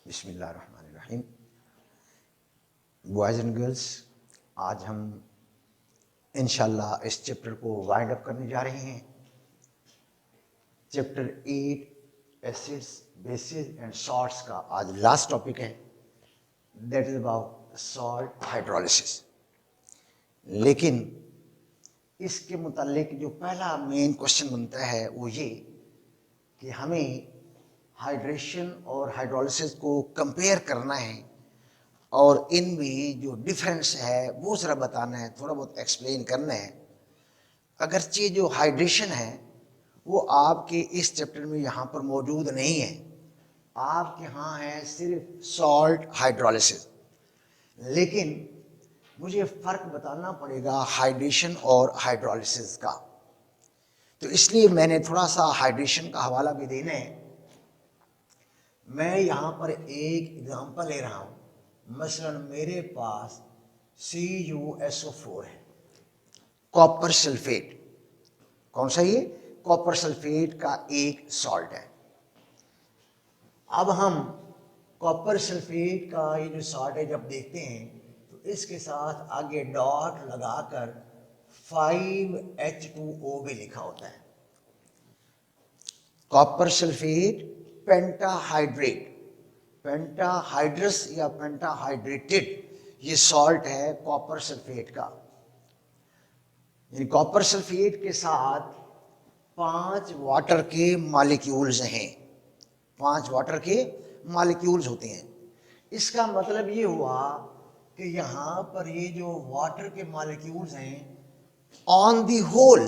बिस्मिल्लाहिर्रहमानिर्रहीम। Boys and girls, आज हम इंशाल्लाह इस चैप्टर को वाइंड अप करने जा रहे हैं। Chapter 8 acids, basis and salts का आज लास्ट टॉपिक है, that is about salt hydrolysis. लेकिन इसके मुतालिक जो पहला मेन क्वेश्चन बनता है वो ये कि हमें हाइड्रेशन और हाइड्रोलिसिस को कंपेयर करना है और इनमें जो डिफरेंस है वो ज़रा बताना है, थोड़ा बहुत एक्सप्लेन करना है। अगरचे जो हाइड्रेशन है वो आपके इस चैप्टर में यहाँ पर मौजूद नहीं है, आपके यहाँ है सिर्फ सॉल्ट हाइड्रोलिसिस। लेकिन मुझे फ़र्क बताना पड़ेगा हाइड्रेशन और हाइड्रोलिसिस का, तो इसलिए मैंने थोड़ा सा हाइड्रेशन का हवाला भी देना है। मैं यहाँ पर एक एग्जांपल ले रहा हूँ। मसलन मेरे पास CuSO4 है, कॉपर सल्फेट। कौन सा ये? कॉपर सल्फेट का एक सॉल्ट है। अब हम कॉपर सल्फेट का ये जो सॉल्ट है जब देखते हैं तो इसके साथ आगे डॉट लगाकर 5H2O भी लिखा होता है। कॉपर सल्फेट पेंटाहाइड्रेट, पेंटाहाइड्रस या पेंटाहाइड्रेटेड ये सॉल्ट है कॉपर सल्फेट का। यानी कॉपर सल्फेट के साथ 5 वाटर के मॉलिक्यूल्स हैं, 5 वाटर के मॉलिक्यूल्स होते हैं। इसका मतलब ये हुआ कि यहाँ पर ये जो वाटर के मॉलिक्यूल्स हैं ऑन दी होल,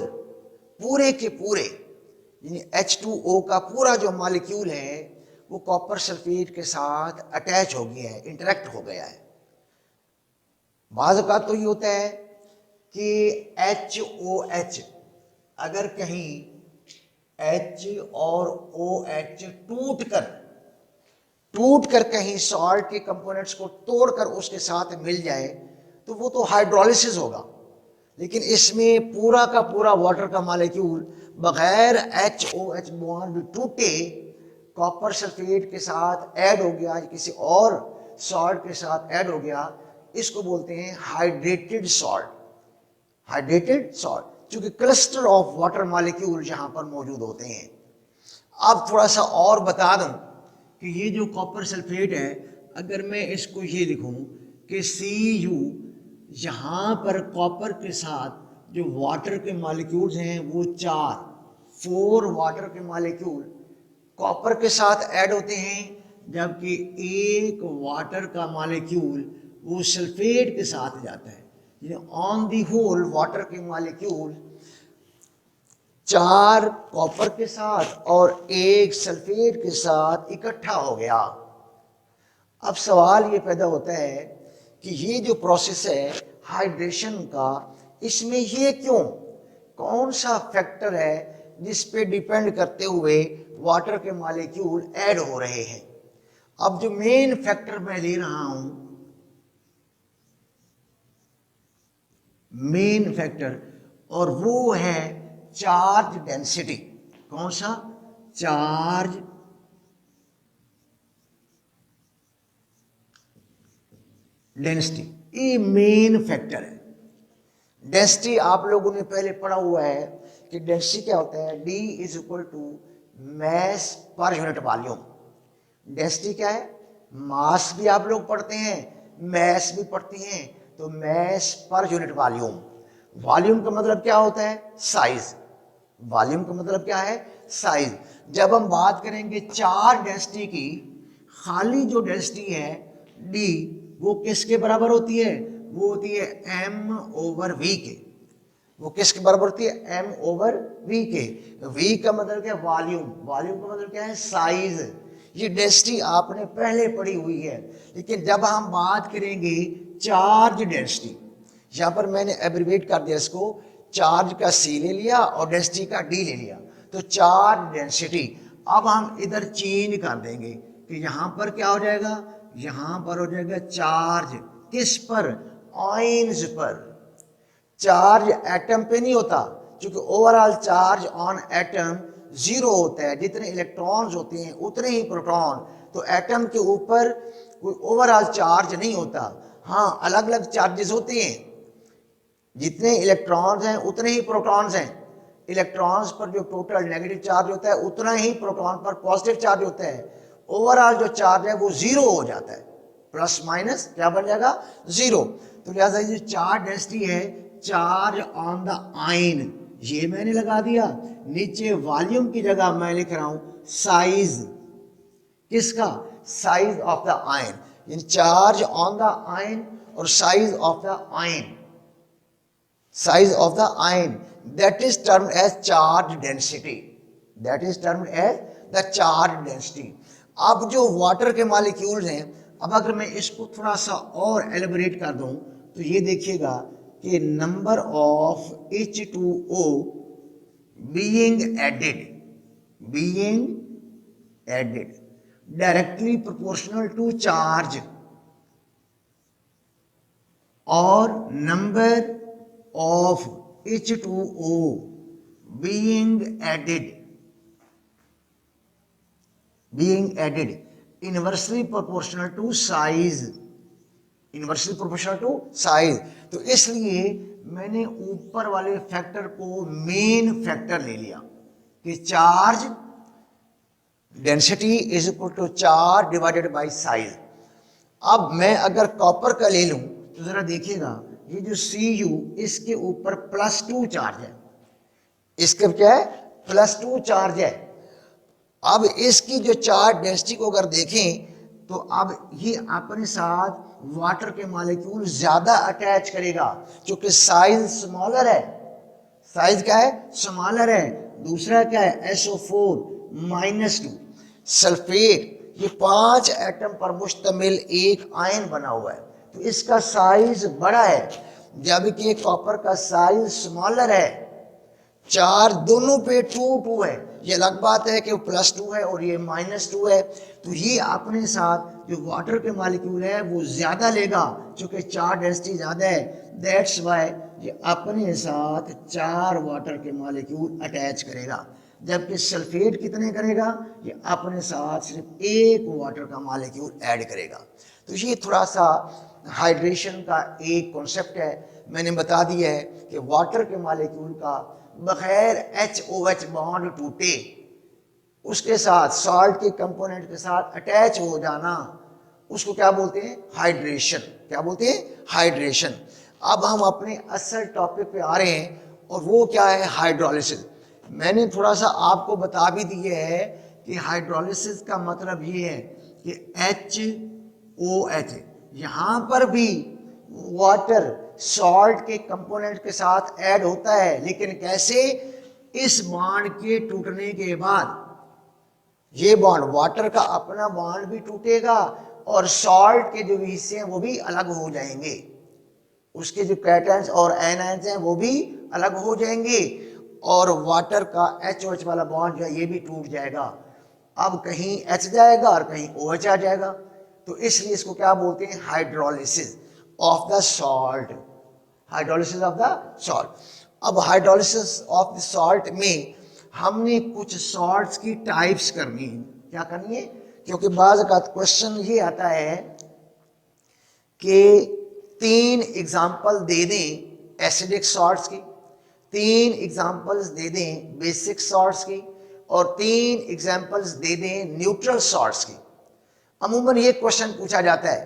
पूरे के पूरे, यानी H2O का पूरा जो मॉलिक्यूल है वो कॉपर सल्फेट के साथ अटैच हो गया है, इंटरेक्ट हो गया है। बाज़ औक़ात तो ये होता है कि HOH अगर कहीं H और OH टूट कर कहीं सॉल्ट के कंपोनेंट्स को तोड़कर उसके साथ मिल जाए तो वो तो हाइड्रोलिसिस होगा। लेकिन इसमें पूरा का पूरा वाटर का मॉलिक्यूल बगैर HOH बॉन्ड टूटे कॉपर सल्फेट के साथ ऐड हो गया, किसी और सॉल्ट के साथ ऐड हो गया, इसको बोलते हैं हाइड्रेटेड सॉल्ट। हाइड्रेटेड सॉल्ट, क्योंकि क्लस्टर ऑफ वाटर मॉलिक्यूल यहाँ पर मौजूद होते हैं। अब थोड़ा सा और बता दूं कि ये जो कॉपर सल्फेट है, अगर मैं इसको ये लिखूं कि Cu, यहाँ पर कॉपर के साथ जो वाटर के मॉलिक्यूल्स हैं वो 4 वाटर के मॉलिक्यूल कॉपर के साथ ऐड होते हैं, जबकि एक वाटर का मॉलिक्यूल वो सल्फेट के साथ जाता है। ऑन दी होल वाटर के मॉलिक्यूल 4 कॉपर के साथ और 1 सल्फेट के साथ इकट्ठा हो गया। अब सवाल ये पैदा होता है कि ये जो प्रोसेस है हाइड्रेशन का, इसमें ये क्यों, कौन सा फैक्टर है जिस पे डिपेंड करते हुए वाटर के मॉलिक्यूल ऐड हो रहे हैं। अब जो मेन फैक्टर मैं ले रहा हूं, मेन फैक्टर, और वो है चार्ज डेंसिटी। कौन सा? चार्ज डेंसिटी, ये मेन फैक्टर है। डेंसिटी आप लोगों ने पहले पढ़ा हुआ है कि डेंसिटी क्या होता है, D = mass per unit volume. Density क्या है? मास भी आप लोग पढ़ते हैं, मैस भी पढ़ते हैं, तो mess per unit volume. Volume का मतलब क्या होता है? साइज। वॉल्यूम का मतलब क्या है? साइज। जब हम बात करेंगे चार्ज डेंसिटी की, खाली जो डेंसिटी है D वो किसके बराबर होती है? वो होती है M/V के। वो किसके बराबर होती है? M/V के। V का मतलब क्या है? वॉल्यूम। वॉल्यूम का मतलब क्या है? साइज। ये डेंसिटी आपने पहले पढ़ी हुई है। लेकिन जब हम बात करेंगे चार्ज डेंसिटी, यहाँ पर मैंने एब्रिवेट कर दिया इसको, चार्ज का C ले लिया और डेंसिटी का D ले लिया, तो चार्ज डेंसिटी। अब हम इधर चेंज कर देंगे कि यहाँ पर क्या हो जाएगा, यहाँ पर हो जाएगा चार्ज। किस पर? आयंस पर। चार्ज एटम पे नहीं होता, क्योंकि overall charge on atom zero होता है, जितने इलेक्ट्रॉन्स होते हैं उतने ही प्रोटॉन। तो एटम के ऊपर कोई ओवरऑल चार्ज नहीं होता, हाँ अलग अलग चार्जेस होते हैं, जितने इलेक्ट्रॉन्स हैं उतने ही प्रोटॉन्स हैं। इलेक्ट्रॉन्स पर जो टोटल नेगेटिव चार्ज होता है उतना ही प्रोटॉन पर पॉजिटिव चार्ज होता है। ओवरऑल जो चार्ज है वो जीरो हो जाता है, प्लस माइनस क्या बन जाएगा, जीरो। तो लिहाजा ये चार्ज डेंसिटी है चार्ज ऑन द आयन, ये मैंने लगा दिया। नीचे वॉल्यूम की जगह मैं लिख रहा हूं साइज, किसका, साइज ऑफ द आयन, यानी चार्ज ऑन द आयन और size of the ion, size of the ion, that is termed as charge density, that is termed as the charge density। अब जो वाटर के molecules हैं, अब अगर मैं इसको थोड़ा सा और एलिबरेट कर दूं तो ये देखिएगा कि number of H2O being added directly proportional to charge और number of H2O being added inversely proportional to size, inversely proportional to size। तो इसलिए मैंने ऊपर वाले फैक्टर को मेन फैक्टर ले लिया कि charge density is equal to charge divided by size. अब मैं अगर कॉपर का ले लूं तो जरा देखिएगा, ये जो Cu इसके ऊपर +2 चार्ज है, इसके क्या है, +2 चार्ज है। अब इसकी जो चार्ज डेंसिटी को अगर देखें तो अब ये अपने साथ वाटर के मॉलिक्यूल ज्यादा अटैच करेगा, क्योंकि साइज स्मॉलर है, साइज क्या है, स्मॉलर है। दूसरा क्या है, SO4-2 सल्फेट, ये 5 एटम पर मुश्तमिल एक आयन बना हुआ है, तो इसका साइज बड़ा है, जबकि कॉपर का साइज स्मॉलर है। चार्ज दोनों पे 2 है, ये अलग बात है कि वो +2 है और ये -2 है। तो ये अपने साथ जो वाटर के मॉलिक्यूल है वो ज्यादा लेगा, क्योंकि चार्ज डेंसिटी ज्यादा है। दैट्स वाई ये अपने साथ 4 वाटर के मॉलिक्यूल अटैच करेगा, जबकि सल्फेट कितने करेगा, ये अपने साथ सिर्फ 1 वाटर का मॉलिक्यूल ऐड करेगा। तो ये थोड़ा सा हाइड्रेशन का एक कॉन्सेप्ट है, मैंने बता दिया है कि वाटर के मॉलिक्यूल का बगैर HOH बॉन्ड टूटे उसके साथ सॉल्ट के कंपोनेंट के साथ अटैच हो जाना, उसको क्या बोलते हैं, हाइड्रेशन। क्या बोलते हैं, हाइड्रेशन। अब हम अपने असल टॉपिक पे आ रहे हैं और वो क्या है, हाइड्रोलिसिस। मैंने थोड़ा सा आपको बता भी दिया है कि हाइड्रोलिसिस का मतलब ये है कि HOH, यहाँ पर भी वाटर सॉल्ट के कंपोनेंट के साथ ऐड होता है, लेकिन कैसे, इस बॉन्ड के टूटने के बाद ये बॉन्ड, वाटर का अपना बॉन्ड भी टूटेगा और सॉल्ट के जो हिस्से हैं वो भी अलग हो जाएंगे, उसके जो कैटन्स और एनायंस हैं वो भी अलग हो जाएंगे, और वाटर का HOH वाला बॉन्ड जो है ये भी टूट जाएगा। अब कहीं H जाएगा और कहीं OH आ जाएगा, तो इसलिए इसको क्या बोलते हैं, hydrolysis of the salt, hydrolysis of the salt. अब हाइड्रोलिसिस ऑफ द सॉल्ट में हमने कुछ सॉल्ट्स की टाइप्स करनी है। क्या करनी है, क्योंकि बाज़ का क्वेश्चन ये आता है कि 3 एग्जाम्पल दे दें एसिडिक सॉल्ट्स की, 3 एग्जाम्पल्स दे दें बेसिक सॉल्ट्स की, और 3 एग्जाम्पल्स दे दें न्यूट्रल सॉल्ट्स की। अमूमन ये क्वेश्चन पूछा जाता है,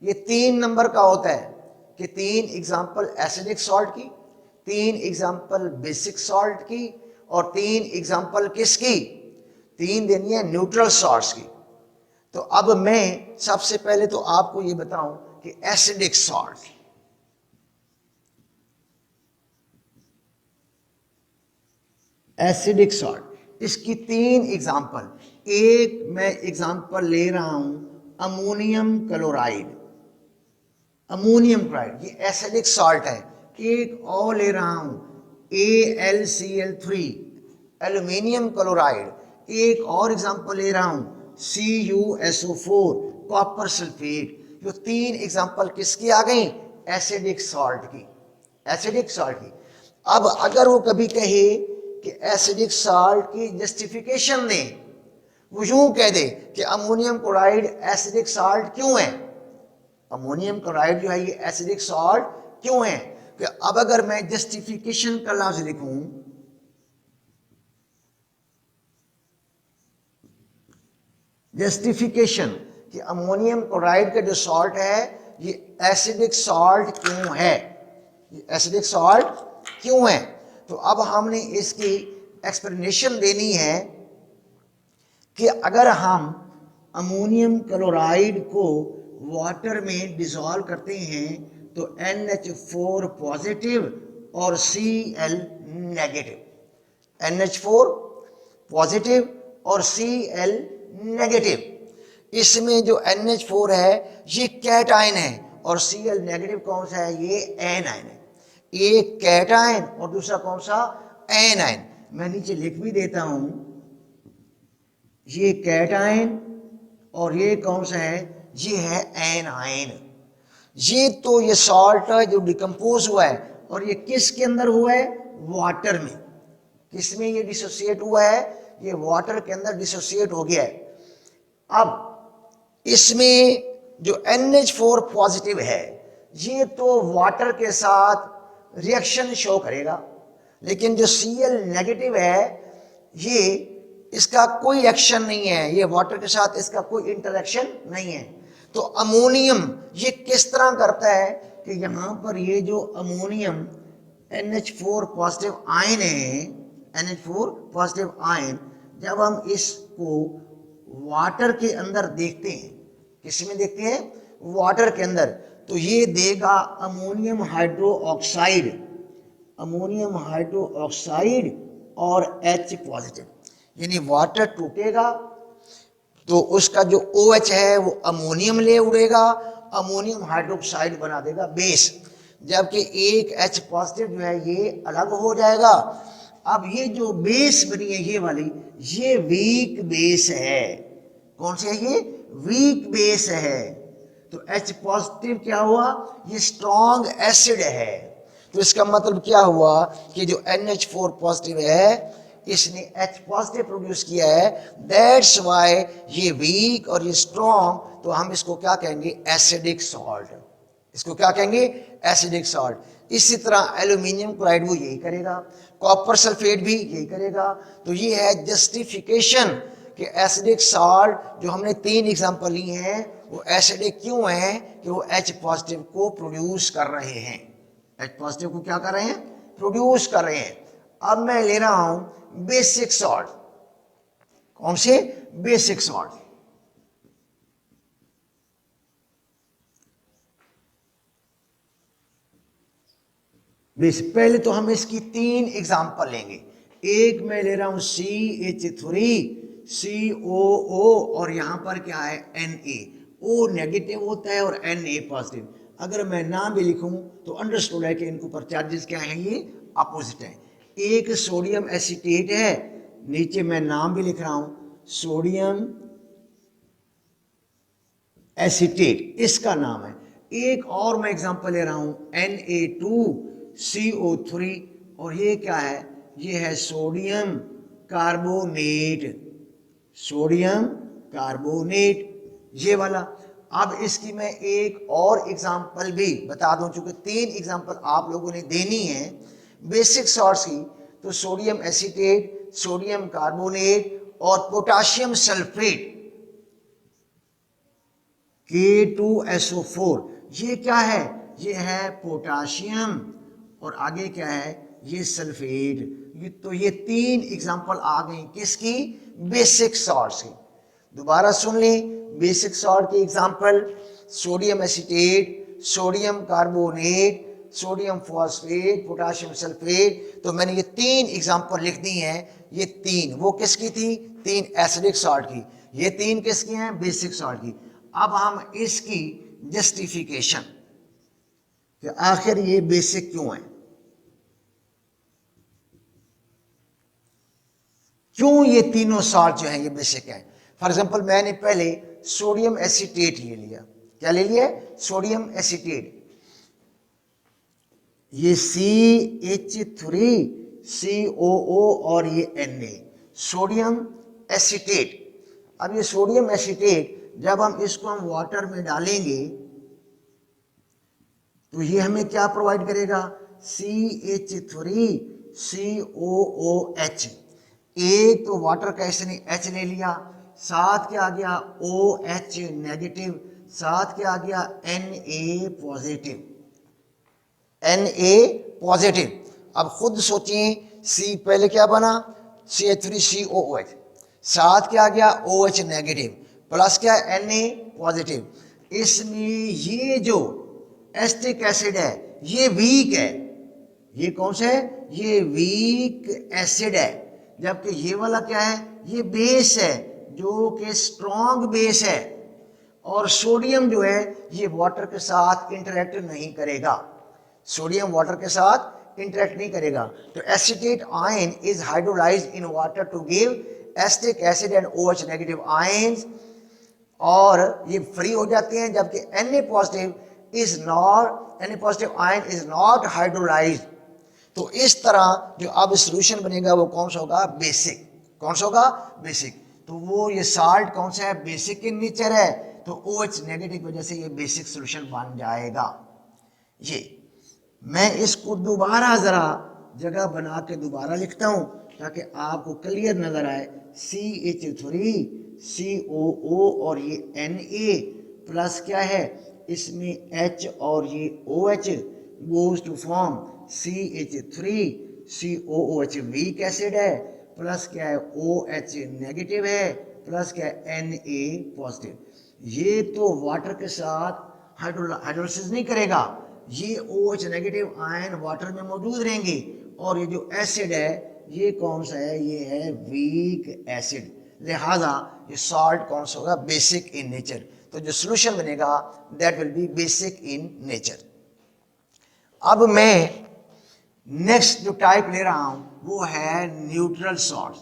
ये 3 नंबर का होता है कि 3 एग्जाम्पल एसिडिक सॉल्ट की, 3 एग्जाम्पल बेसिक सॉल्ट की, और 3 एग्जाम्पल किसकी, 3 देनी है न्यूट्रल सॉल्ट्स की। तो अब मैं सबसे पहले तो आपको ये बताऊं कि एसिडिक सॉल्ट, एसिडिक सॉल्ट, इसकी 3 एग्जाम्पल। एक मैं एग्जाम्पल ले रहा हूं अमोनियम क्लोराइड, अमोनियम क्लोराइड ये एसिडिक सॉल्ट है। एक और ले रहा हूं AlCl3 एल्यूमिनियम क्लोराइड। एक और एग्जाम्पल ले रहा हूं CuSO4 कॉपर सल्फेट। जो 3 एग्जाम्पल किसकी आ गई, एसिडिक सॉल्ट की, एसिडिक सॉल्ट की। अब अगर वो कभी कहे कि एसिडिक साल्ट की जस्टिफिकेशन दें, वो यूं कह दे कि अमोनियम क्लोराइड एसिडिक साल्ट क्यों है, अमोनियम क्लोराइड जो है ये एसिडिक साल्ट क्यों है। कि अब अगर मैं जस्टिफिकेशन का लफ्ज लिखूं, जस्टिफिकेशन कि अमोनियम क्लोराइड का जो सॉल्ट है ये एसिडिक सॉल्ट क्यों है, ये एसिडिक सॉल्ट क्यों है। तो अब हमने इसकी एक्सप्लेनेशन देनी है कि अगर हम अमोनियम क्लोराइड को वाटर में डिसॉल्व करते हैं तो NH4 पॉजिटिव और Cl नेगेटिव, NH4 पॉजिटिव और Cl नेगेटिव, इसमें जो NH4 है ये कैटायन है और Cl नेगेटिव कौन सा है, ये एनायन है। एक कैटायन और दूसरा कौन सा, एनायन। मैं नीचे लिख भी देता हूं, ये कैटायन और ये कौन सा है, ये है एनायन। ये तो ये सॉल्ट है जो डिकम्पोज हुआ है और ये किसके अंदर हुआ है, वाटर में। किसमें ये डिसोसिएट हुआ है, ये वाटर के अंदर डिसोसिएट हो गया है। अब इसमें जो NH4 पॉजिटिव है ये तो वाटर के साथ रिएक्शन शो करेगा, लेकिन जो Cl नेगेटिव है ये इसका कोई एक्शन नहीं है, ये वाटर के साथ इसका कोई इंटरेक्शन नहीं है। तो अमोनियम ये किस तरह करता है कि यहां पर ये जो अमोनियम NH4 पॉजिटिव आयन है, NH4 पॉजिटिव आयन, जब हम इसको वाटर के अंदर देखते हैं, किसमें देखते हैं, वाटर के अंदर, तो ये देगा ammonium hydro oxide, ammonium hydro oxide और H पॉजिटिव। यानी वाटर टूटेगा तो उसका जो OH है वो अमोनियम ले उड़ेगा, अमोनियम हाइड्रोक्साइड बना देगा बेस, जबकि एक H पॉजिटिव जो है ये अलग हो जाएगा। अब ये जो बेस बनी है ये वाली, ये वीक बेस है। कौन सी है ये, वीक बेस है। तो H पॉजिटिव क्या हुआ, ये स्ट्रॉन्ग एसिड है। तो इसका मतलब क्या हुआ कि जो NH4 पॉजिटिव है इसने H पॉजिटिव प्रोड्यूस किया है, दैट्स वाई ये वीक और ये स्ट्रॉन्ग, तो हम इसको क्या कहेंगे, एसिडिक सॉल्ट। इसको क्या कहेंगे, एसिडिक सॉल्ट। इसी तरह एल्यूमिनियम क्लोराइड वो यही करेगा, कॉपर सल्फेट भी यही करेगा। तो ये है जस्टिफिकेशन कि एसिडिक सॉल्ट जो हमने 3 एग्जांपल ली हैं वो एसिडिक क्यों है, कि वो H पॉजिटिव को प्रोड्यूस कर रहे हैं, H पॉजिटिव को क्या कर रहे हैं, प्रोड्यूस कर रहे हैं। अब मैं ले रहा हूं बेसिक सॉल्ट। कौन से, बेसिक सॉल्ट। पहले तो हम इसकी 3 एग्जांपल लेंगे। एक मैं ले रहा हूं CH3COO और यहां पर क्या है, Na। O नेगेटिव होता है और Na पॉजिटिव। अगर मैं ना भी लिखूं तो अंडरस्टूड है कि इनके ऊपर चार्जेस क्या है, ये अपोजिट है। एक सोडियम एसीटेट है, नीचे मैं नाम भी लिख रहा हूं सोडियम एसीटेट, इसका नाम है। एक और मैं एग्जांपल ले रहा हूं Na2CO3 और ये क्या है, ये है सोडियम कार्बोनेट, सोडियम कार्बोनेट, ये वाला। अब इसकी मैं एक और एग्जांपल भी बता दूं, चूंकि 3 एग्जांपल आप लोगों ने देनी है बेसिक सॉल्ट्स की। तो सोडियम एसीटेट, सोडियम कार्बोनेट और पोटाशियम सल्फेट K2SO4, ये क्या है, ये है पोटाशियम और आगे क्या है, ये सल्फेट। तो ये 3 एग्जांपल आ गई किसकी, बेसिक सॉल्ट्स की। दोबारा सुन लें बेसिक सॉल्ट के example, sodium acetate, sodium carbonate, sodium phosphate, potassium sulphate. तो मैंने ये 3 एग्जांपल लिख दी हैं। ये 3 वो किसकी थी, 3 एसिडिक सॉल्ट की, ये 3 किसकी हैं, बेसिक सॉल्ट की। अब हम इसकी जस्टिफिकेशन कि आखिर ये बेसिक क्यों है, क्यों ये तीनों सॉल्ट जो है ये बेसिक है। फॉर एग्जांपल मैंने पहले सोडियम एसीटेट ले लिया, क्या ले लिया, सोडियम एसीटेट। ये CH3 COO और ये Na, सोडियम एसीटेट। अब ये सोडियम एसीटेट जब हम इसको हम वाटर में डालेंगे तो ये हमें क्या प्रोवाइड करेगा, CH3COOH। एक तो वाटर का इसने H ले लिया, साथ क्या आ गया OH नेगेटिव, साथ क्या आ गया Na पॉजिटिव, Na पॉजिटिव। अब खुद सोचिए, C पहले क्या बना CH3COOH, साथ क्या आ गया OH नेगेटिव, प्लस क्या Na पॉजिटिव। इसमें ये जो एसिटिक एसिड है ये वीक है, ये कौन सा है, ये वीक एसिड है, जबकि ये वाला क्या है, ये बेस है जो कि स्ट्रॉन्ग बेस है। और सोडियम जो है ये वाटर के साथ इंटरेक्ट नहीं करेगा, सोडियम वाटर के साथ इंटरेक्ट नहीं करेगा। तो acetate ion is hydrolysed in water to give acetic acid and OH negative ions, और ये फ्री हो जाते हैं, जबकि Na positive ion is not hydrolysed. तो इस तरह जो अब सॉल्यूशन बनेगा वो कौन सा होगा, बेसिक। कौन सा होगा, बेसिक। तो वो ये साल्ट कौन सा है, बेसिक इन नेचर है, तो OH नेगेटिव की वजह से ये बेसिक सॉल्यूशन बन जाएगा। ये मैं इसको दोबारा जरा जगह बना के दोबारा लिखता हूं ताकि आपको क्लियर नजर आए। CH3COO और ये Na प्लस क्या है, इसमें H और ये OH goes to form CH3COOH weak acid है, प्लस क्या है OH नेगेटिव है, प्लस क्या है Na पॉजिटिव। ये तो वाटर के साथ हाइड्रोलाइसिस नहीं करेगा, ये OH नेगेटिव आयन वाटर में मौजूद रहेंगे, और ये जो एसिड है ये कौन सा है, ये है वीक एसिड। लिहाजा ये सॉल्ट कौन सा होगा, बेसिक इन नेचर। तो जो सॉल्यूशन बनेगा that will be basic in nature. अब मैं नेक्स्ट जो टाइप ले रहा हूं वो है न्यूट्रल सॉल्ट।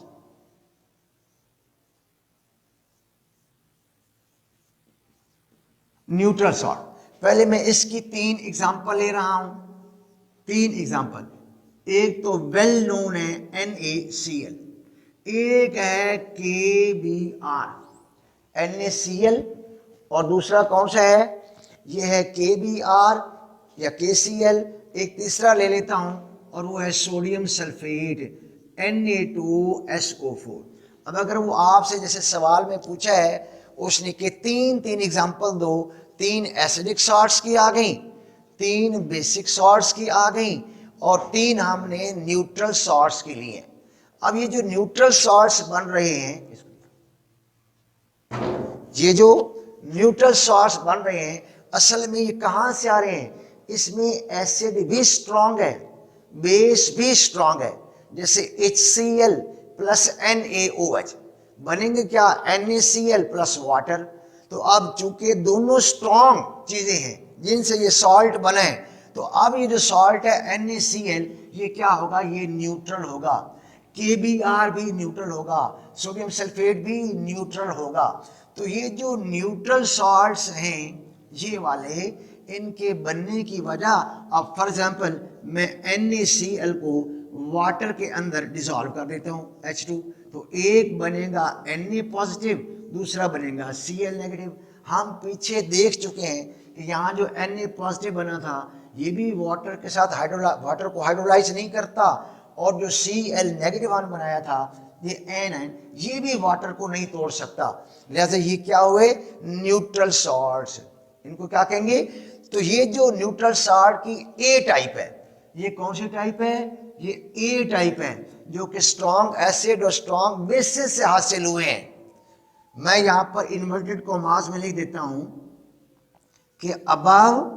न्यूट्रल सॉल्ट, पहले मैं इसकी 3 एग्जांपल ले रहा हूं, 3 एग्जांपल। एक तो वेल नोन है NaCl, एक है KBr NaCl, और दूसरा कौन सा है, ये है KBr या KCl। एक तीसरा ले लेता हूं और वो है सोडियम सल्फेट Na2SO4। अब अगर वो आपसे जैसे सवाल में पूछा है उसने कि 3 एग्जांपल दो, 3 एसिडिक सॉल्ट्स की आ गई, 3 बेसिक सॉल्ट्स की आ गई, और 3 हमने न्यूट्रल सॉल्ट्स के लिए। अब ये जो न्यूट्रल सॉल्ट्स बन रहे हैं, ये जो न्यूट्रल सॉल्ट्स बन रहे हैं असल में ये कहां से आ रहे हैं, इसमें एसिड भी स्ट्रॉन्ग है, बेस भी स्ट्रॉन्ग है। जैसे HCl प्लस NaOH बनेंगे क्या, NaCl प्लस वाटर। तो अब चूंकि दोनों स्ट्रॉन्ग चीजें हैं जिनसे ये सॉल्ट बना है, तो अब ये जो सॉल्ट है NaCl ये क्या होगा, ये न्यूट्रल होगा। KBr भी न्यूट्रल होगा, सोडियम सल्फेट भी न्यूट्रल होगा। तो ये जो न्यूट्रल सॉल्ट्स हैं ये वाले, इनके बनने की वजह, अब फॉर एग्जांपल मैं NaCl को वाटर के अंदर डिसॉल्व कर देता हूँ H2, तो एक बनेगा Na पॉजिटिव, दूसरा बनेगा Cl नेगेटिव। हम पीछे देख चुके हैं कि यहाँ जो Na पॉजिटिव बना था ये भी वाटर के साथ वाटर को हाइड्रोलाइज नहीं करता, और जो Cl नेगेटिव आयन बनाया था ये एनायन, ये भी वाटर को नहीं तोड़ सकता। लिहाजा ये क्या हुए, न्यूट्रल सॉल्ट्स। इनको क्या कहेंगे, तो ये जो न्यूट्रल सॉल्ट की A टाइप है, ये कौन सी टाइप है, ये A टाइप है, जो कि स्ट्रॉन्ग एसिड और स्ट्रॉन्ग बेसिस से हासिल हुए हैं। मैं यहां पर इन्वर्टेड कॉमास में लिख देता हूं कि above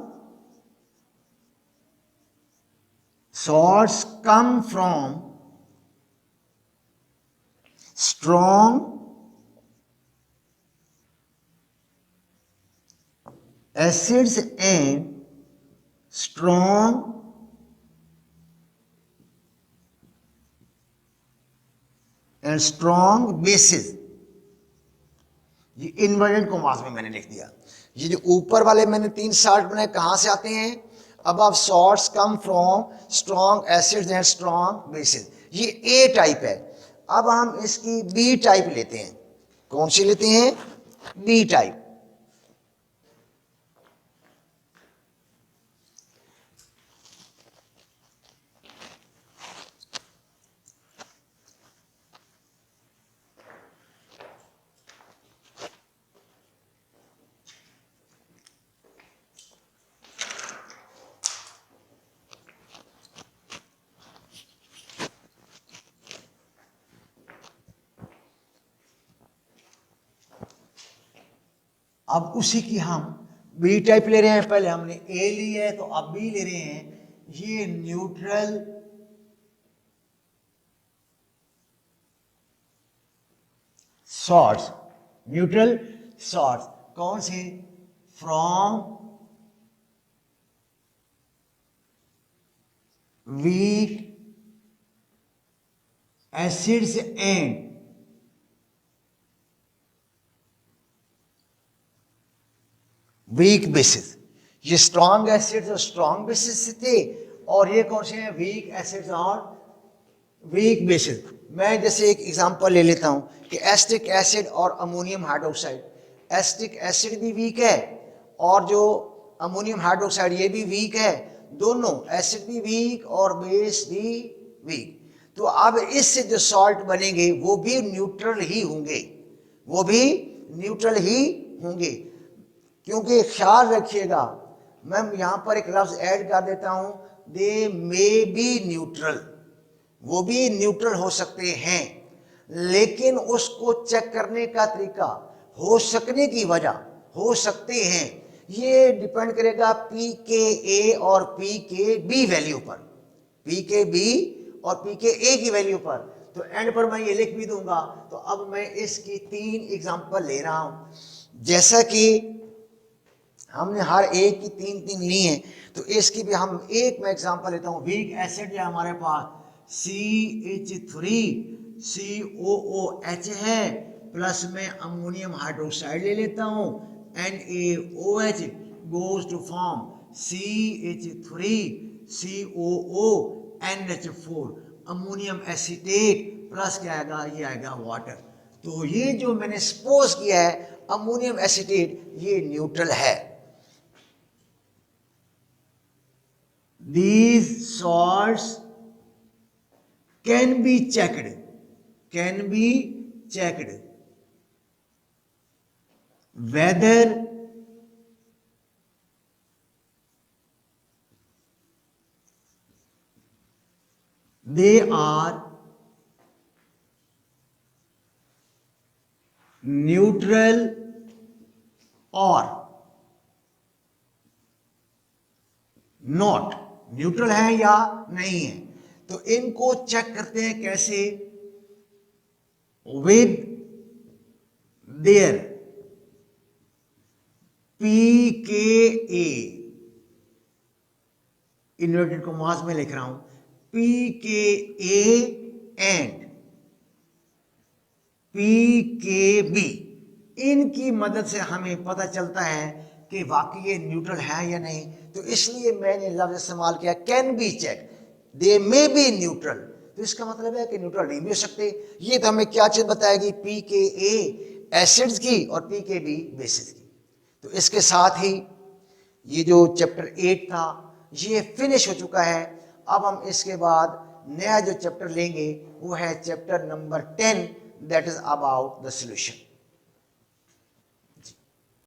salts come from strong acids and strong bases। ये इन्वर्टेड कॉमास में मैंने लिख दिया। ये जो ऊपर वाले मैंने 3 सॉल्ट बनाए कहां से आते हैं, अब आप salts come from strong acids and strong bases. ये ए टाइप है। अब हम इसकी बी टाइप लेते हैं। कौन सी लेते हैं? B type. अब उसी की हम बी टाइप ले रहे हैं। पहले हमने ए ली है तो अब बी ले रहे हैं। ये न्यूट्रल सॉर्ट्स, न्यूट्रल सॉर्ट्स कौन से? From weak acids and weak bases. ये स्ट्रॉन्ग एसिड्स और स्ट्रॉन्ग बेसिस से थे, और ये कौन से हैं? वीक एसिड्स और वीक बेसिस। मैं जैसे एक एग्जांपल ले लेता हूं कि एसिटिक एसिड और अमोनियम हाइड्रोक्साइड। एसिटिक एसिड भी वीक है और जो अमोनियम हाइड्रोक्साइड ये भी वीक है। दोनों एसिड भी वीक और बेस भी वीक। तो अब इससे जो सॉल्ट बनेंगे वो भी न्यूट्रल ही होंगे, वो भी न्यूट्रल ही होंगे। क्योंकि ख्याल रखिएगा, मैं यहां पर एक लफ्ज ऐड कर देता हूं, दे मे बी न्यूट्रल, वो भी न्यूट्रल हो सकते हैं, लेकिन उसको चेक करने का तरीका, हो सकने की वजह, हो सकते हैं, ये डिपेंड करेगा पी के ए और पी के बी वैल्यू पर, पी के बी और पी के ए की वैल्यू पर। तो एंड पर मैं ये लिख भी दूंगा। तो अब मैं इसकी 3 एग्जांपल ले रहा हूं। जैसा कि हमने हर एक की 3 ली हैं, तो इसकी भी हम एक मैं एग्जांपल लेता हूं। वीक एसिड है हमारे पास CH3COOH है, प्लस में अमोनियम हाइड्रोक्साइड ले लेता हूं, NaOH goes to form CH3COONH4, ammonium acetate, plus क्या आएगा? ये आएगा वाटर। तो ये जो मैंने सपोज किया है अमोनियम एसीटेट, ये न्यूट्रल है। These salts can be checked whether they are neutral or not, neutral है या नहीं है। तो इनको चेक करते हैं कैसे? With their pKa, inverted commas में लिख रहा हूं, pKa एंड pKb, इनकी मदद से हमें पता चलता है कि वाकई ये न्यूट्रल है या नहीं। तो इसलिए मैंने लफ्ज इस्तेमाल किया can be check, they may be neutral. तो इसका मतलब है कि न्यूट्रल नहीं भी हो सकते। ये तो हमें क्या चीज बताएगी? pKa एसिड्स की और pKb बेसिस की। तो इसके साथ ही ये जो चैप्टर 8 था ये फिनिश हो चुका है। अब हम इसके बाद नया जो चैप्टर लेंगे वो है chapter number 10, that is about the solution.